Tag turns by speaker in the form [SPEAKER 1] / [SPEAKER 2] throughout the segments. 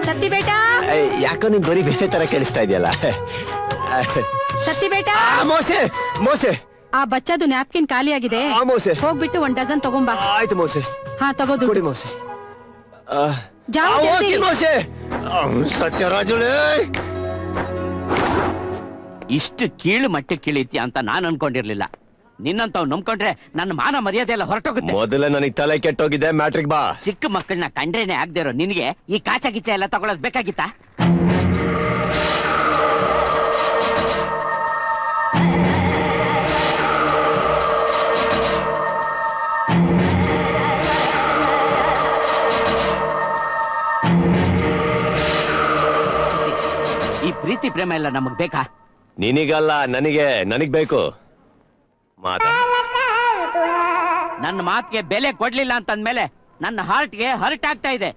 [SPEAKER 1] ಸತ್ತಿ ಬೇಟಾ,
[SPEAKER 2] ಯಾಕೋ ನಿನ್ ಧ್ವನಿ ಬೇರೆ ತರ ಕೇಳಿಸ್ತಾ ಇದೆಯಲ್ಲ.
[SPEAKER 1] ಸತ್ತಿ ಬೇಟಾ,
[SPEAKER 2] ಮೋಸೆ ಮೋಸೆ,
[SPEAKER 1] ಆ ಬಚ್ಚದು ನ್ಯಾಪ್ಕಿನ್ ಖಾಲಿ ಆಗಿದೆ,
[SPEAKER 2] ಮೋಸೆ
[SPEAKER 1] ಹೋಗ್ಬಿಟ್ಟು 1 ಡಜನ್ ತಗೊಂಬಾ.
[SPEAKER 2] ಆಯ್ತು ಮೋಸೆ.
[SPEAKER 1] ಹಾ ತಗೋದು
[SPEAKER 2] ಕೊಡಿ ಮೋಸೆ.
[SPEAKER 1] ಮೋಸೆ.
[SPEAKER 2] ಸತ್ಯರಾಜುಲೇ,
[SPEAKER 3] ಇಷ್ಟು ಕೀಳು ಮಟ್ಟಕ್ಕೆ ಕೀಳಿತ್ಯ ಅಂತ ನಾನು ಅನ್ಕೊಂಡಿರ್ಲಿಲ್ಲ. ನಿನ್ನಂತವ್ ನಂಬ್ಕೊಂಡ್ರೆ ನನ್ನ ಮಾನ ಮರ್ಯಾದೆ ಎಲ್ಲ ಹೊರಟೋಗುತ್ತೆ.
[SPEAKER 2] ಮೊದಲೇ ನನಗೆ ತಲೆ ಕೆಟ್ಟೋಗಿದೆ. ಮ್ಯಾಟ್ರಿಕ್ ಬಾ.
[SPEAKER 3] ಚಿಕ್ಕ ಮಕ್ಕಳನ್ನ ಕಂಡ್ರೇನೆ ಆಗದೆ ಇರೋ ನಿನಗೆ ಈ ಕಾಚ ಗಿಚ್ಚ ಎಲ್ಲ ತಗೊಳೋದ್ ಬೇಕಾಗಿತ್ತಾ? ಈ ಪ್ರೀತಿ ಪ್ರೇಮ ಎಲ್ಲ ನಮಗ್ ಬೇಕಾ?
[SPEAKER 2] ನಿನಗಲ್ಲ, ನನಗ್ ಬೇಕು.
[SPEAKER 3] ನನ್ನ ಮಾತಿಗೆ ಬೆಲೆ ಕೊಡ್ಲಿಲ್ಲ ಅಂತಂದ್ಮೇಲೆ ನನ್ನ ಹಾರ್ಟ್ಗೆ ಹರ್ಟ್ ಆಗ್ತಾ ಇದೆ.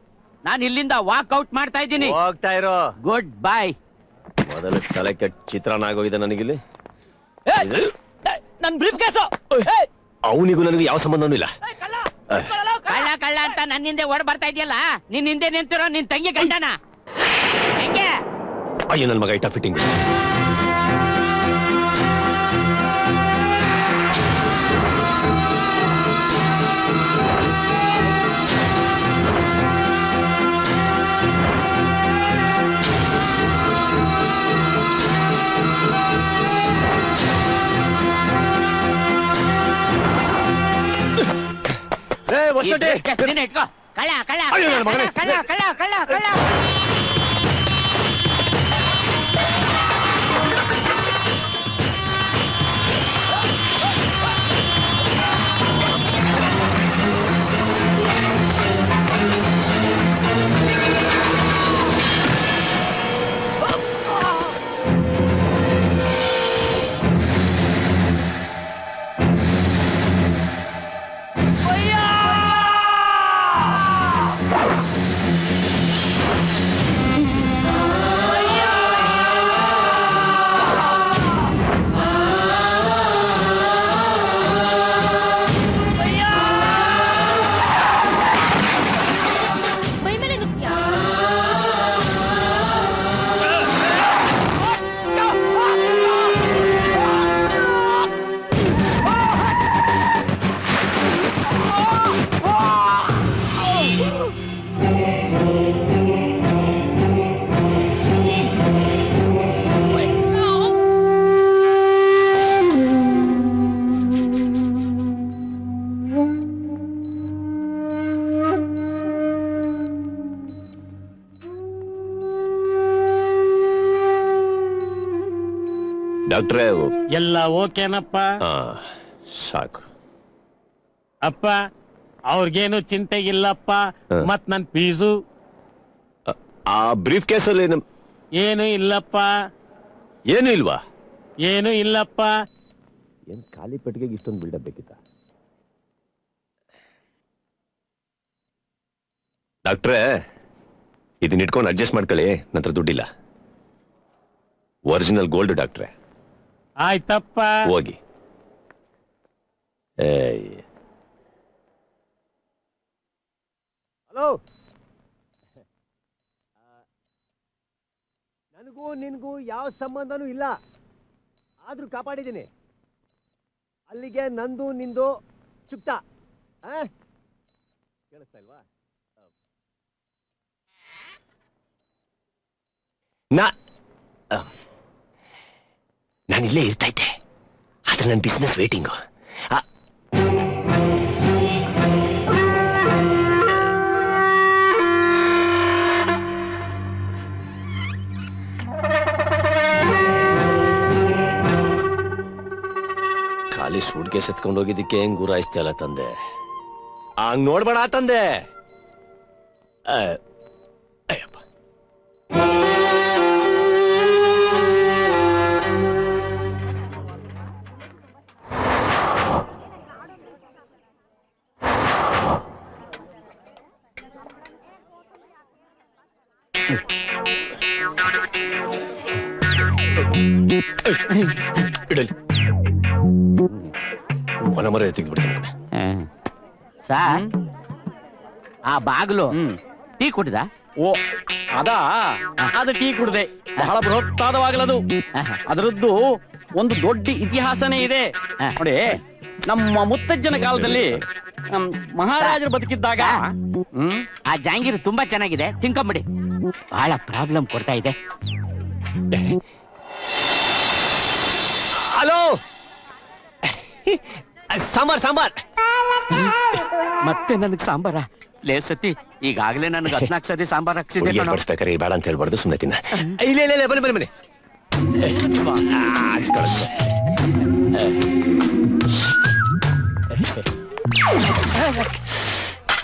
[SPEAKER 3] ನಾನು ಇಲ್ಲಿಂದ ವಾಕ್ಔಟ್ ಮಾಡ್ತಾ ಇದ್ದೀನಿ.
[SPEAKER 2] ಹೋಗ್ತಾ ಇರೋ.
[SPEAKER 3] Good bye.
[SPEAKER 2] ಮೊದಲು ತಲೆ ಕೆಟ್ಟ ಚಿತ್ರಾನ್ನ ಆಗೋಗಿದೆ ನನಗಿಲ್ಲಿ.
[SPEAKER 3] ನನ್ ಬ್ರೀಫ್ ಕೇಸು.
[SPEAKER 2] ಅವನಿಗೂ ನನಗೂ ಯಾವ ಸಂಬಂಧನೂ ಇಲ್ಲ.
[SPEAKER 3] ಕಳ್ಳ ಕಳ್ಳ ಅಂತ ನನ್ನ ಹಿಂದೆ ಓಡ್ ಬರ್ತಾ ಇದೆಯಲ್ಲ, ನಿನ್ ಹಿಂದೆ ನಿಂತಿರೋ ನಿನ್ ತಂಗಿ ಗಂಡನ ಹೆಂಗೆ?
[SPEAKER 2] ಅಯ್ಯೋ ನನ್ನ ಮಗ ಇಟ್ಟ ಫಿಟ್ಟಿಂಗ್.
[SPEAKER 3] ಇಟ್ಕೋ. ಕಳ್ಳ ಕಳ್ಳ ಕಳ್ಳ ಕಳ್ಳ ಕಳ್ಳ ಕಳ್ಳ ಕಳ್ಳ.
[SPEAKER 2] ಡಾಕ್ಟ್ರೇ,
[SPEAKER 4] ಎಲ್ಲ ಓಕೆನಪ್ಪ?
[SPEAKER 2] ಸಾಕು
[SPEAKER 4] ಅಪ್ಪ. ಅವ್ರಿಗೇನು ಚಿಂತೆಗಿಲ್ಲಪ್ಪ. ಮತ್ ನನ್ ಫೀಸು?
[SPEAKER 2] ಆ ಬ್ರೀಫ್ ಕೇಸಲ್ಲಿ
[SPEAKER 4] ಏನು ಇಲ್ಲಪ್ಪ.
[SPEAKER 2] ಏನು ಇಲ್ವಾ?
[SPEAKER 4] ಏನು ಇಲ್ಲಪ್ಪ.
[SPEAKER 2] ಏನ್ ಖಾಲಿ ಪೆಟ್ಟಿಗೆಗೆ ಇಷ್ಟೊಂದು ಬಿಲ್ಡಪ್ ಬೇಕಿತ್ತ? ಡಾಕ್ಟ್ರೇ, ಇದನ್ನ ಇಟ್ಕೊಂಡು ಅಡ್ಜಸ್ಟ್ ಮಾಡ್ಕೊಳ್ಳಿ. ನಂತರ ದುಡ್ಡಿಲ್ಲ. ಒರಿಜಿನಲ್ ಗೋಲ್ಡ್ ಡಾಕ್ಟ್ರೇ.
[SPEAKER 4] ಆಯ್ತಪ್ಪ,
[SPEAKER 2] ಹೋಗಿ. ಹಲೋ, ನನಗೂ ನಿನ್ಗೂ ಯಾವ ಸಂಬಂಧನೂ ಇಲ್ಲ, ಆದ್ರೂ ಕಾಪಾಡಿದ್ದೀನಿ. ಅಲ್ಲಿಗೆ ನಂದು ನಿಂದು ಚುಕ್ತ. ಕೇಳಿಸ್ತಾ ಇಲ್ವಾ? ನಾನಿಲ್ಲೇ ಇರ್ತಾ ಇದ್ದೆ, ಆದ್ರೆ ನನ್ನ ಬಿಸ್ನೆಸ್ ವೇಟಿಂಗು. ಖಾಲಿ ಸೂಟ್ಕೇಸ್ ಎತ್ಕೊಂಡು ಹೋಗಿದ್ದಕ್ಕೆ ಹೆಂಗ್ ಗುರಾಯಿಸ್ತಾ ಇಲ್ಲ ತಂದೆ. ಹಂಗ್ ನೋಡ್ಬೇಡ ತಂದೆ. ಅಯ್ಯಪ್ಪ, ಇಡಲಿ. ಮನೆ ತೆಗೆದ್ಬಿಡ್ತೀನಿ.
[SPEAKER 3] ಸಾರ್ ಆ ಬಾಗ್ಲು ಟೀ ಕುಡ್ದ?
[SPEAKER 5] ಓ ಅದಾ, ಅದು ಟೀ ಕುಡ್ದೆ. ಬಹಳ ಬೃಹತ್ತಾದವಾಗಲದು. ಅದರದ್ದು ಒಂದು ದೊಡ್ಡ ಇತಿಹಾಸನೇ ಇದೆ ನೋಡಿ. ನಮ್ಮ ಮುತ್ತಜ್ಜನ ಕಾಲದಲ್ಲಿ ಮಹಾರಾಜರು ಬದುಕಿದ್ದಾಗ
[SPEAKER 3] ಆ ಜಾಂಗೀರು ತುಂಬಾ ಚೆನ್ನಾಗಿದೆ, ತಿನ್ಕೊಂಬಿಡಿ. ಬಹಳ ಪ್ರಾಬ್ಲಮ್ ಕೊಡ್ತಾ ಇದೆ.
[SPEAKER 2] ಹಲೋ, ಸಾಂಬಾರ್.
[SPEAKER 3] ಮತ್ತೆ ನನಗ್ ಸಾಂಬಾರ? ಲೇ ಸತಿ, ಈಗಾಗ್ಲೇ ನನಗೆ 14 ಸರಿ ಸಾಂಬಾರ್ ಹಾಕ್ಸಿದೆ.
[SPEAKER 2] ಬಡಿಸ್ಬೇಕಾರೆ ಬೇಡ ಅಂತ ಹೇಳ್ಬಾರ್ದು, ಸುಮ್ಮನೆ ತಿನ್ನ. ಇಲ್ಲ ಬನ್ನಿ.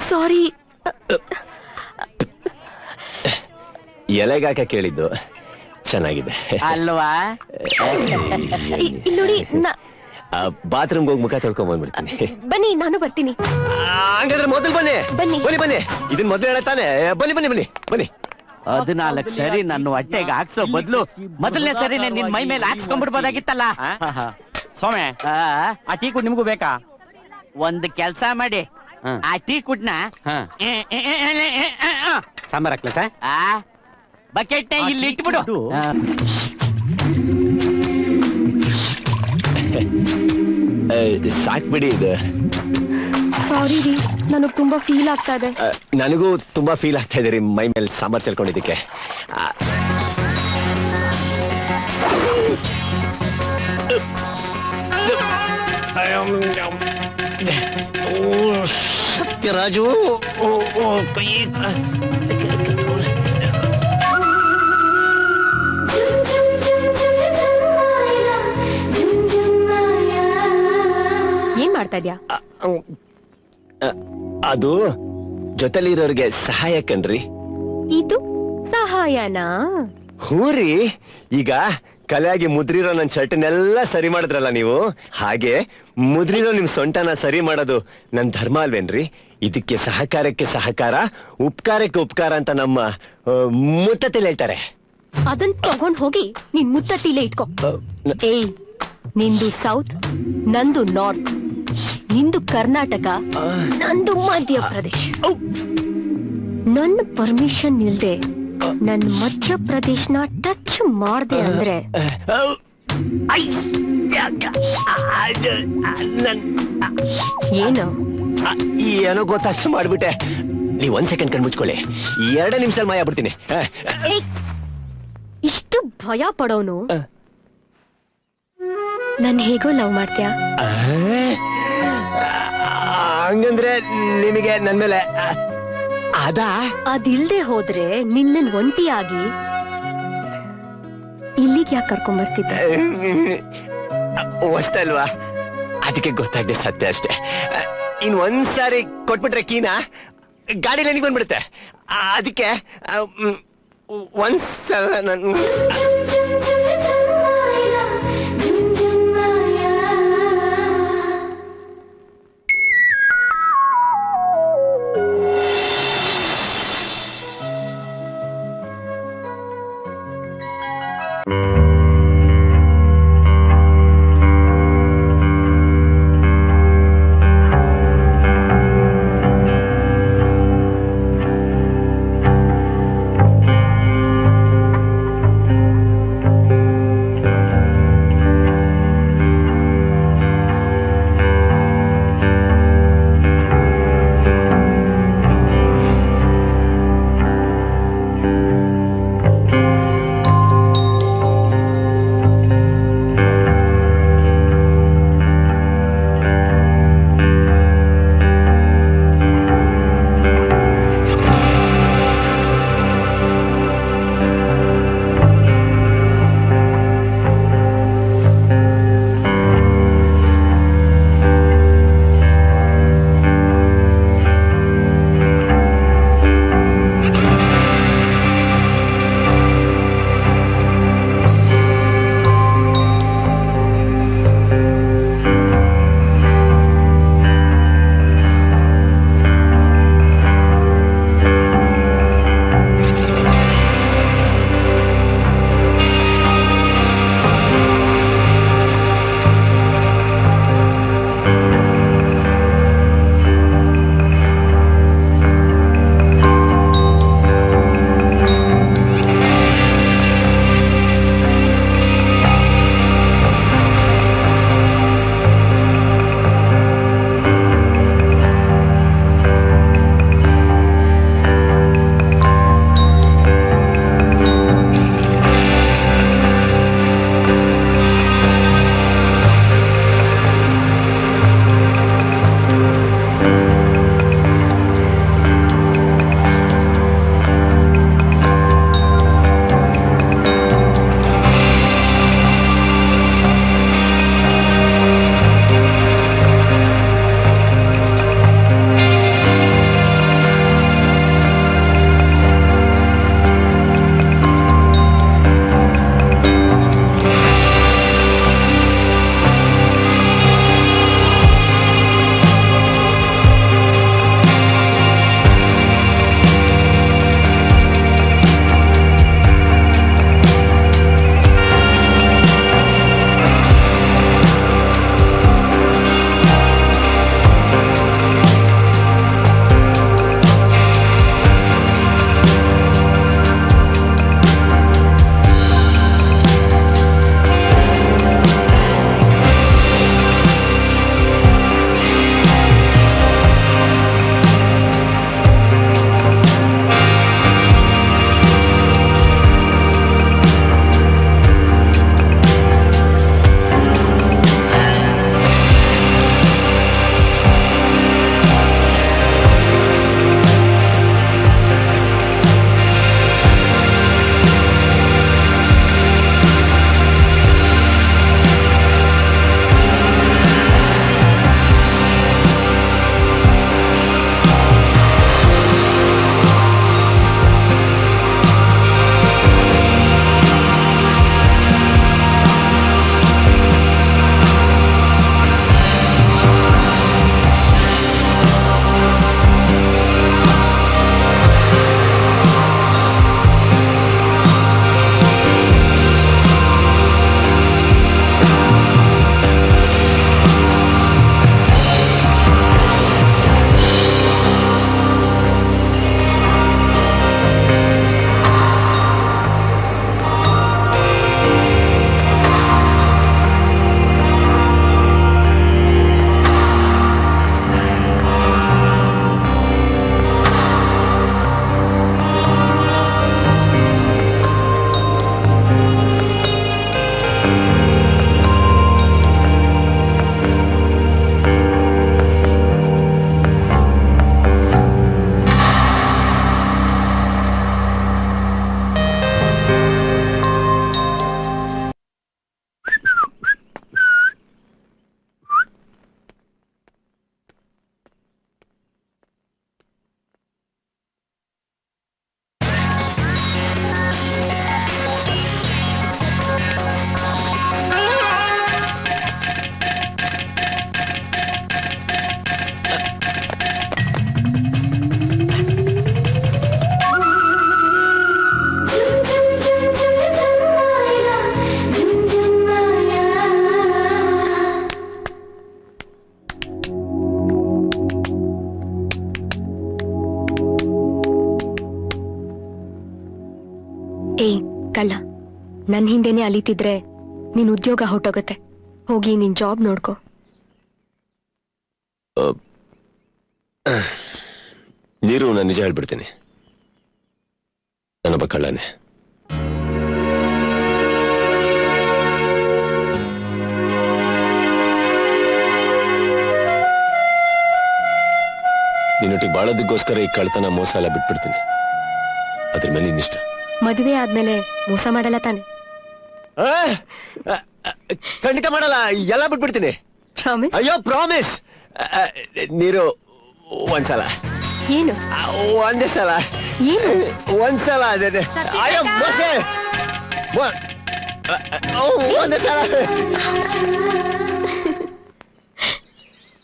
[SPEAKER 1] ಸಾರಿ.
[SPEAKER 2] ಎಲೆಗಾಕ ಕೇಳಿದ್ದು ಚೆನ್ನಾಗಿದೆ
[SPEAKER 3] ಅಲ್ವಾ?
[SPEAKER 1] ಇಲ್ಲಿ ನೋಡಿ,
[SPEAKER 2] ಬಾತ್ರೂಮ್ಗೆ ಹೋಗಿ ಮುಖ ತೊಳ್ಕೊಂಡ್ ಬಂದ್ಬಿಡ್ತೀನಿ.
[SPEAKER 1] ಬನ್ನಿ, ನಾನು ಬರ್ತೀನಿ.
[SPEAKER 2] ಹಂಗಾದ್ರೆ ಮೊದಲು ಬನ್ನಿ. ಇದನ್ ಮೊದಲು ಹೇಳತ್ತಾನೆ. ಬನ್ನಿ.
[SPEAKER 3] 14 ಸರಿ ನನ್ನ ಹೊಟ್ಟೆಗೆ ಹಾಕ್ಸೋ ಬದ್ಲು ಮೊದಲನೇ ಸರಿ ನಿನ್ ಮೈ ಮೇಲೆ ಹಾಕ್ಸ್ಕೊಂಡ್ಬಿಡ್ಬೋದಾಗಿತ್ತಲ್ಲ.
[SPEAKER 5] ಸೋಮೆ, ಆ ಟೀ ಕುಡ್ ನಿಮ್ಗೂ ಬೇಕಾ?
[SPEAKER 3] ಒಂದ್ ಕೆಲ್ಸ ಮಾಡಿ, ಆ ಟೀ ಕುಡ್ನ
[SPEAKER 5] ಸಾಂಬಾರ್ ಹಾಕ್ಲ ಸರ್?
[SPEAKER 3] ಬಕೆಟ್ ಇಲ್ಲಿ ಇಟ್ಬಿಡು.
[SPEAKER 2] ಸಾಕ್ಬಿಡಿ ಇದು.
[SPEAKER 1] ಸಾರಿ ರೀ, ನನಗ್ ತುಂಬಾ ಫೀಲ್ ಆಗ್ತಾ ಇದೆ.
[SPEAKER 2] ನನಗೂ ತುಂಬಾ ಫೀಲ್ ಆಗ್ತಾ ಇದೆ ರೀ, ಮೈ ಮೇಲೆ ಸಾಂಬಾರ್ ಚೆಲ್ಕೊಂಡಿದ್ದಕ್ಕೆ. ಸತ್ಯರಾಜು, ಕೈ
[SPEAKER 1] ಏನ್ ಮಾಡ್ತಾ ಇದ್ಯಾ?
[SPEAKER 2] ಅದು ಜೊತೆಲಿರೋರ್ಗೆ ಸಹಾಯ ಕಣ್ರಿ.
[SPEAKER 1] ಇದು ಸಹಾಯನಾ?
[SPEAKER 2] ಹೂರಿ, ಈಗ ಕಲೆಯಾಗಿ ಮುದ್ರಿರೋ ನನ್ ಶರ್ಟ್ನೆಲ್ಲ ಸರಿ ಮಾಡಿದ್ರಲ್ಲ ನೀವು, ಹಾಗೆ ಮುದ್ರಿರೋ ನಿಮ್ ಸೊಂಟನ ಸರಿ ಮಾಡೋದು ನನ್ ಧರ್ಮ ಅಲ್ವೇನ್ರಿ? ಇದಕ್ಕೆ ಸಹಕಾರಕ್ಕೆ ಸಹಕಾರ, ಉಪಕಾರಕ್ಕೆ ಉಪಕಾರ ಅಂತ ನಮ್ಮ ಮುತ್ತತಿಲ್ ಹೇಳ್ತಾರೆ.
[SPEAKER 1] ಅದನ್ ತಗೊಂಡ್ ಹೋಗಿ ನಿನ್ ಮುತ್ತತ್ತಿಲೇ ಇಟ್ಕೋ. ಏಯ್, ನಿಂದು ಸೌತ್, ನಂದು ನಾರ್ತ್. ನಿಂದು ಕರ್ನಾಟಕ, ನಂದು ಮಧ್ಯಪ್ರದೇಶ್. ನನ್ನ ಪರ್ಮಿಷನ್ ಇಲ್ದೆ ನನ್ ಮಧ್ಯಪ್ರದೇಶ್ನ ಟಚ್ ಮಾಡ್ದೆ ಅಂದ್ರೆ ಏನು?
[SPEAKER 2] ಏನೋ ಗೊತ್ತಾಗ್ತ ಮಾಡ್ಬಿಟ್ಟೆ. ನೀವ್ 1 ಸೆಕೆಂಡ್ ಕಣ್ ಮುಚ್ಕೊಳ್ಳಿ, 2 ನಿಮಿಷದಲ್ಲಿ ಮಾಯ ಬಿಡ್ತೀನಿ.
[SPEAKER 1] ಇಷ್ಟು ಭಯ ಪಡೋನು ನನ್ ಹೇಗೋ ಲವ್ ಮಾಡ್ತೀಯಾ?
[SPEAKER 2] ಹಂಗಂದ್ರೆ ನಿಮಗೆ ನನ್ ಮೇಲೆ
[SPEAKER 1] ಅದಿಲ್ದೆ ಹೋದ್ರೆ ನಿನ್ನ ಒಂಟಿಯಾಗಿ ಇಲ್ಲಿಗೆ ಯಾಕೆ ಕರ್ಕೊಂಡ್ ಬರ್ತಿದ್ದೆ?
[SPEAKER 2] ಹೊಸ್ತಲ್ವಾ, ಅದಕ್ಕೆ ಗೊತ್ತಾಗ್ದೆ ಸತ್ಯ ಅಷ್ಟೇ. ಇನ್ ಒಂದ್ಸಾರಿ ಕೊಟ್ಬಿಟ್ರೆ ಕೀನಾ ಗಾಡಿ ನನಗೆ ಬಂದ್ಬಿಡುತ್ತೆ. ಅದಕ್ಕೆ ಒಂದ್ಸಲ ನನ್
[SPEAKER 1] ಏಯ್ ಕಳ್ಳ, ನನ್ ಹಿಂದೆನೆ ಅಲಿತಿದ್ರೆ ನಿನ್ ಉದ್ಯೋಗ ಹೊಟ್ಟೋಗತ್ತೆ. ಹೋಗಿ ನಿನ್ ಜಾಬ್ ನೋಡ್ಕೋ.
[SPEAKER 2] ನೀರು, ನಾನು ನಿಜ ಹೇಳ್ಬಿಡ್ತೀನಿ, ನಾನೊಬ್ಬ ಕಳ್ಳನೇ. ನಿನ್ನೊಟ್ಟಿಗೆ ಬಾಳೋದಕ್ಕೋಸ್ಕರ ಈ ಕಳ್ತನ ಮೋಸ ಎಲ್ಲ ಬಿಟ್ಬಿಡ್ತೀನಿ. ಅದ್ರ ಮೇಲೆ ಇನ್ನಿಷ್ಟ.
[SPEAKER 1] ಮದುವೆ ಆದ್ಮೇಲೆ ಮೋಸ ಮಾಡಲ್ಲ ತಾನೆ?
[SPEAKER 2] ಖಂಡಿತ ಮಾಡಲ್ಲ, ಎಲ್ಲ ಬಿಟ್ಬಿಡ್ತೀನಿ.
[SPEAKER 1] ಪ್ರಾಮಿಸ್?
[SPEAKER 2] ಅಯ್ಯೋ ಪ್ರಾಮಿಸ್. ನೀರು, ಒಂದ್ಸಲ,
[SPEAKER 1] ಏನು?
[SPEAKER 2] ಒಂದೇ ಸಲ,
[SPEAKER 1] ಏನು?
[SPEAKER 2] ಒಂದ್ಸಲ. ಅಯ್ಯೋ ಮೊಸೆ, ಒಂದೇ ಸಲ.